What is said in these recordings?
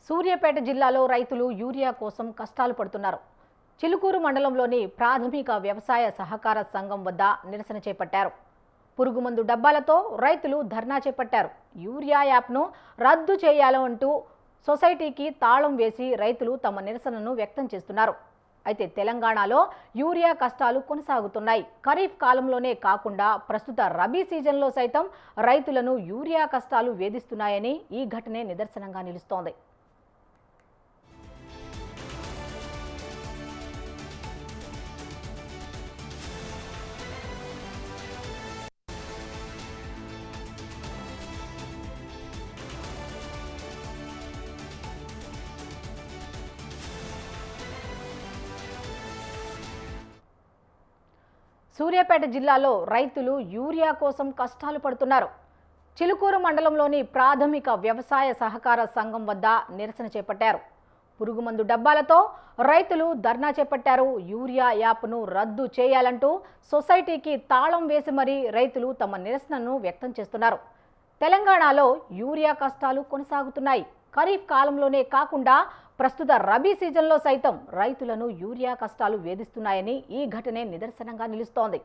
సూర్యాపేట జిల్లాలో రైతులు యూరియా కోసం కష్టాలు పడుతున్నారు. చిలుకూరు మండలంలోని ప్రాథమిక వ్యవసాయ సహకార సంఘం వద్ద నిరసన చేపట్టారు. పురుగుమందు డబ్బాలతో రైతులు ధర్నా చేపట్టారు. యూరియా యాప్ను రద్దు చేయాలంటూ సొసైటీకి తాళం వేసి రైతులు తమ నిరసనను వ్యక్తం చేస్తున్నారు. అయితే తెలంగాణలో యూరియా కష్టాలు కొనసాగుతున్నాయి. ఖరీఫ్ కాలంలోనే కాకుండా ప్రస్తుత రబీ సీజన్లో సైతం రైతులను యూరియా కష్టాలు వేధిస్తున్నాయని ఈ ఘటనే నిదర్శనంగా నిలుస్తోంది. సూర్యాపేట జిల్లాలో రైతులు యూరియా కోసం కష్టాలు పడుతున్నారు. చిలుకూరు మండలంలోని ప్రాథమిక వ్యవసాయ సహకార సంఘం వద్ద నిరసన చేపట్టారు. పురుగుమందు డబ్బాలతో రైతులు ధర్నా చేపట్టారు. యూరియా యాప్ను రద్దు చేయాలంటూ సొసైటీకి తాళం వేసి మరీ రైతులు తమ నిరసనను వ్యక్తం చేస్తున్నారు. తెలంగాణలో యూరియా కష్టాలు కొనసాగుతున్నాయి. ఖరీఫ్ కాలంలోనే కాకుండా ప్రస్తుత రబీ సీజన్లో సైతం రైతులను యూరియా కష్టాలు వేధిస్తున్నాయని ఈ ఘటనే నిదర్శనంగా నిలుస్తోంది.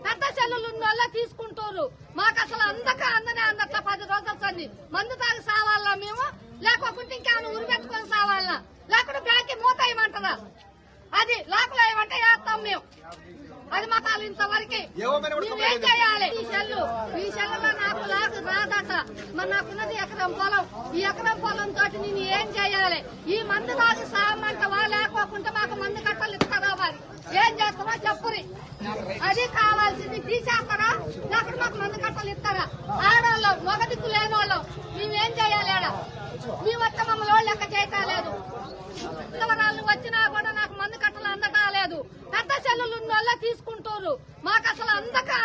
పెద్ద చెల్లులు తీసుకుంటారు. మాకు అసలు అందనే అందట్లా 10 రోజులు సంది మందు తాగి సావాలా మేము, లేకపోతే ఇంకేమైనా ఉరి పెట్టుకొని సావాలా, లేకుంటే బ్యాంక్ మూత ఇవ్వమంటారా? అది లోకలు ఏమంటే వేస్తాం మేము. అది మతాలు ఇంతవరకు మేమేం చేయాలి? ఈ చెల్లులో నాకు రాదట. మరి నాకున్నది ఎకరం పొలం. ఈ ఎకరం పొలం తోటి నేను ఏం చేయాలి? ఈ మందు తాగి సావమంటవా, లేకపోతే మాకు మందు కట్టలు ఇస్తారా? మరి ఏం చేస్తారో చెప్పురి. అది కావాల్సింది తీసేస్తారా, లేకపోతే మాకు మందు కట్టలు ఇస్తారా? ఆడవాళ్ళం మొగ దిక్కు లేని వాళ్ళం మేమేం చేయాలి? ఆడ మీ వచ్చే మమ్మల్ని లెక్క చేయలేదు. వాళ్ళు వచ్చినా కూడా నాకు మందు కట్టలు అందటా లేదు. పెద్ద చెల్లులు తీసుకుంటారు. మాకు అసలు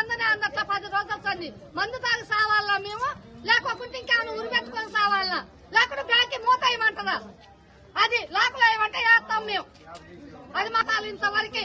అందనే అందట్లా 10 రోజులు సంది మందు తాగి సావాలా మేము, లేకపోతే ఇంకేమైనా ఉరి పెట్టుకొని సావాలా, లేకుంటే బ్యాంక్ మూత ఇవ్వమంటారా? అది లోకలు ఏమంటే వేస్తాం మేము. అది మతాలు ఇంతవరకు